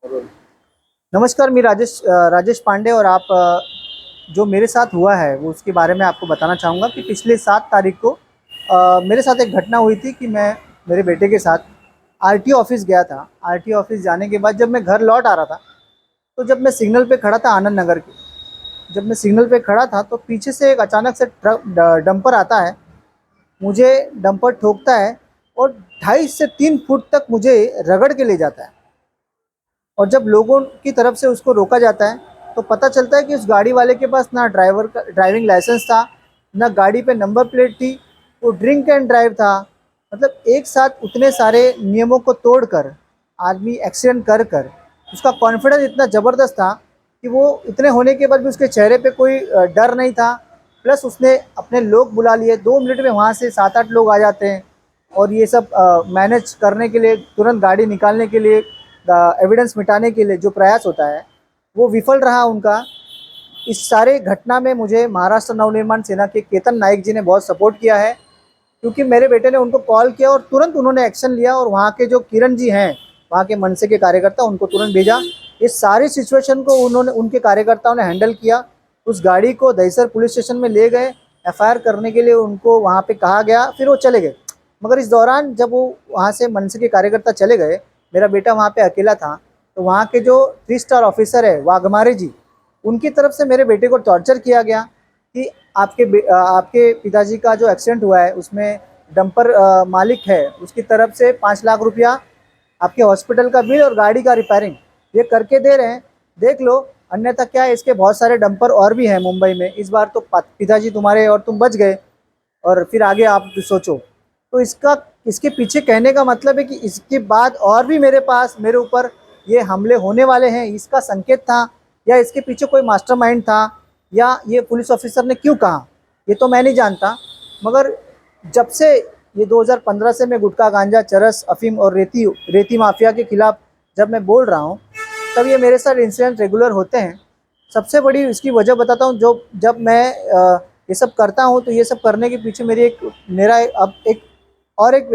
नमस्कार, मैं राजेश पांडे। और आप जो मेरे साथ हुआ है वो उसके बारे में आपको बताना चाहूँगा कि पिछले 7 तारीख को मेरे साथ एक घटना हुई थी कि मैं मेरे बेटे के साथ आरटीओ ऑफिस गया था। आरटीओ ऑफिस जाने के बाद जब मैं घर लौट आ रहा था, तो जब मैं सिग्नल पे खड़ा था आनंद नगर के, जब मैं सिग्नल पे खड़ा था तो पीछे से एक अचानक से डंपर आता है, मुझे डंपर ठोकता है और 2.5 से 3 फुट तक मुझे रगड़ के ले जाता है। और जब लोगों की तरफ से उसको रोका जाता है तो पता चलता है कि उस गाड़ी वाले के पास ना ड्राइवर का ड्राइविंग लाइसेंस था, ना गाड़ी पे नंबर प्लेट थी, वो ड्रिंक एंड ड्राइव था। मतलब एक साथ उतने सारे नियमों को तोड़कर आदमी एक्सीडेंट कर कर उसका कॉन्फिडेंस इतना ज़बरदस्त था कि वो इतने होने के बाद भी उसके चेहरे पे कोई डर नहीं था। प्लस उसने अपने लोग बुला लिए, 2 मिनट में वहाँ से 7-8 लोग आ जाते हैं और ये सब मैनेज करने के लिए, तुरंत गाड़ी निकालने के लिए, एविडेंस मिटाने के लिए जो प्रयास होता है वो विफल रहा उनका। इस सारे घटना में मुझे महाराष्ट्र नवनिर्माण सेना के केतन नाइक जी ने बहुत सपोर्ट किया है, क्योंकि मेरे बेटे ने उनको कॉल किया और तुरंत उन्होंने एक्शन लिया और वहाँ के जो किरण जी हैं, वहाँ के मनसे के कार्यकर्ता, उनको तुरंत भेजा। इस सारी सिचुएशन को उन्होंने, उनके कार्यकर्ताओं ने हैंडल किया। उस गाड़ी को दहिसर पुलिस स्टेशन में ले गए, एफआईआर करने के लिए उनको वहाँ पे कहा गया, फिर वो चले गए। मगर इस दौरान जब वो वहाँ से मनसे के कार्यकर्ता चले गए, मेरा बेटा वहाँ पे अकेला था, तो वहाँ के जो 3 स्टार ऑफिसर है वाघमारे जी, उनकी तरफ से मेरे बेटे को टॉर्चर किया गया कि आपके पिताजी का जो एक्सीडेंट हुआ है उसमें डंपर मालिक है उसकी तरफ से 5 लाख रुपया आपके हॉस्पिटल का बिल और गाड़ी का रिपेयरिंग ये करके दे रहे हैं, देख लो। अन्यथा क्या है, इसके बहुत सारे डंपर और भी हैं मुंबई में। इस बार तो पिताजी तुम्हारे और तुम बच गए, और फिर आगे आप सोचो। तो इसके पीछे कहने का मतलब है कि इसके बाद और भी मेरे पास, मेरे ऊपर ये हमले होने वाले हैं, इसका संकेत था या इसके पीछे कोई मास्टरमाइंड था, या ये पुलिस ऑफिसर ने क्यों कहा, ये तो मैं नहीं जानता। मगर जब से ये 2015 से मैं गुटखा, गांजा, चरस, अफीम और रेती माफिया के खिलाफ जब मैं बोल रहा हूँ, तब ये मेरे साथ इंसिडेंट रेगुलर होते हैं। सबसे बड़ी इसकी वजह बताता हूँ, जो जब मैं ये सब करता हूँ तो ये सब करने के पीछे मेरी एक मेरा अब एक और एक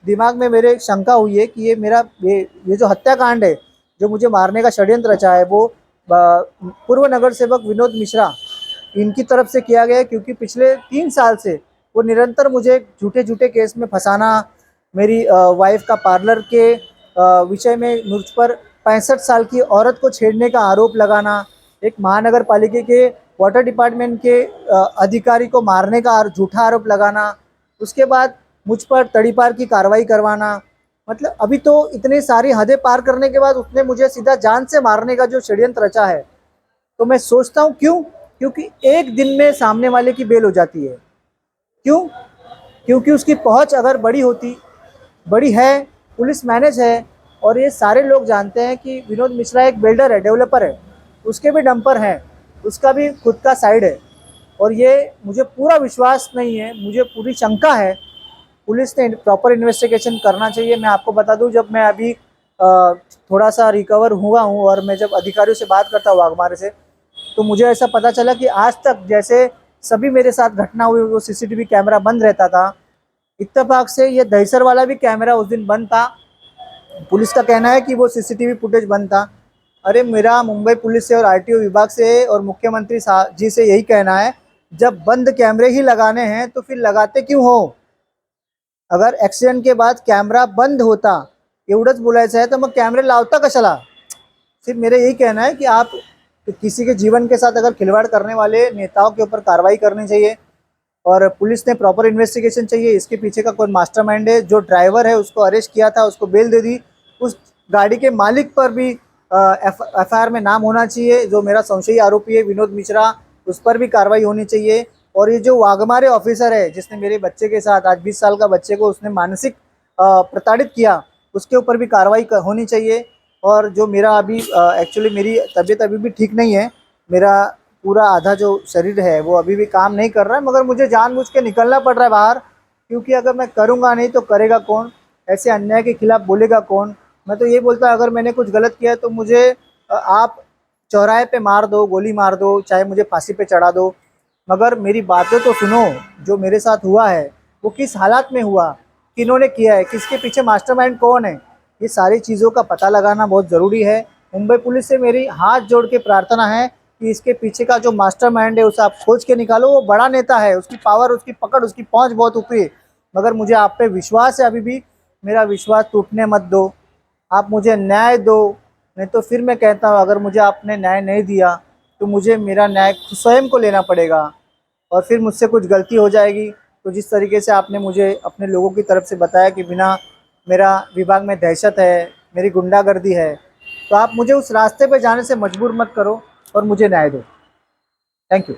दिमाग में मेरे एक शंका हुई है कि ये मेरा ये जो हत्याकांड है, जो मुझे मारने का षड्यंत्र रचा है, वो पूर्व नगर सेवक विनोद मिश्रा इनकी तरफ से किया गया है। क्योंकि पिछले 3 साल से वो निरंतर मुझे झूठे झूठे केस में फंसाना, मेरी वाइफ का पार्लर के विषय में मुझ पर 65 साल की औरत को छेड़ने का आरोप लगाना, एक महानगर पालिका के वाटर डिपार्टमेंट के अधिकारी को मारने का झूठा आरोप लगाना, उसके बाद मुझ पर तड़ीपार की कार्रवाई करवाना। मतलब अभी तो इतनी सारी हदें पार करने के बाद उसने मुझे सीधा जान से मारने का जो षड्यंत्र रचा है, तो मैं सोचता हूँ क्यों? क्योंकि एक दिन में सामने वाले की बेल हो जाती है। क्यों? क्योंकि उसकी पहुंच अगर बड़ी होती, बड़ी है, पुलिस मैनेज है, और ये सारे लोग जानते हैं कि विनोद मिश्रा एक बिल्डर है, डेवलपर है, उसके भी डंपर हैं, उसका भी खुद का साइड है। और ये मुझे पूरा विश्वास नहीं है, मुझे पूरी शंका है। पुलिस ने प्रॉपर इन्वेस्टिगेशन करना चाहिए। मैं आपको बता दूं, जब मैं अभी थोड़ा सा रिकवर हुआ हूं और मैं जब अधिकारियों से बात करता हूँ वाघमारे से, तो मुझे ऐसा पता चला कि आज तक जैसे सभी मेरे साथ घटना हुई वो सीसीटीवी कैमरा बंद रहता था। इत्तेफाक से ये दहिसर वाला भी कैमरा उस दिन बंद था। पुलिस का कहना है कि वो सीसीटीवी फुटेज बंद था। अरे मेरा मुंबई पुलिस से और आरटीओ विभाग से और मुख्यमंत्री जी से यही कहना है, जब बंद कैमरे ही लगाने हैं तो फिर लगाते क्यों हो? अगर ॲक्सिडेंट के बाद कॅमेरा बंद होता एवढंच बोलायचं आहे, तर मग कॅमेरे लावता कशाला? सिर्फ मेरा यही कहना है कि आप किसी के जीवन के साथ अगर खिलवाड़ करने वाले नेताओं के ऊपर कार्रवाई करनी चाहिए, और पुलिस ने प्रॉपर इन्वेस्टिगेशन चाहिए। इसके पीछे का कौन मास्टरमाइंड है? जो ड्राइवर है उसको अरेस्ट किया था, उसको बेल दे दी। उस गाड़ी के मालिक पर भी एफआईआर में नाम होना चाहिए। जो मेरा संशयी आरोपी है विनोद मिश्रा, उस पर भी कार्रवाई होनी चाहिए। और ये जो वाघमारे ऑफिसर है जिसने मेरे बच्चे के साथ, आज 20 साल का बच्चे को उसने मानसिक प्रताड़ित किया, उसके ऊपर भी कार्रवाई होनी चाहिए। और जो मेरा अभी एक्चुअली मेरी तबीयत अभी भी ठीक नहीं है, मेरा पूरा आधा जो शरीर है वो अभी भी काम नहीं कर रहा है, मगर मुझे जानबूझ के निकलना पड़ रहा है बाहर। क्योंकि अगर मैं करूँगा नहीं तो करेगा कौन? ऐसे अन्याय के खिलाफ बोलेगा कौन? मैं तो ये बोलता अगर मैंने कुछ गलत किया तो मुझे आप चौराहे पे मार दो, गोली मार दो, चाहे मुझे फांसी पे चढ़ा दो, मगर मेरी बातें तो सुनो। जो मेरे साथ हुआ है वो किस हालात में हुआ, किन्होंने किया है, किसके पीछे मास्टरमाइंड कौन है, ये सारी चीज़ों का पता लगाना बहुत ज़रूरी है। मुंबई पुलिस से मेरी हाथ जोड़ के प्रार्थना है कि इसके पीछे का जो मास्टरमाइंड है उसे आप खोज के निकालो। वो बड़ा नेता है, उसकी पावर, उसकी पकड़, उसकी पहुंच बहुत ऊपरी है, मगर मुझे आप पे विश्वास है अभी भी। मेरा विश्वास टूटने मत दो, आप मुझे न्याय दो। नहीं तो फिर मैं कहता हूँ, अगर मुझे आपने न्याय नहीं दिया तो मुझे मेरा न्याय स्वयं को लेना पड़ेगा, और फिर मुझसे कुछ गलती हो जाएगी तो जिस तरीके से आपने मुझे अपने लोगों की तरफ से बताया कि बिना मेरा विभाग में दहशत है, मेरी गुंडागर्दी है, तो आप मुझे उस रास्ते पे जाने से मजबूर मत करो और मुझे न्याय दो। Thank you.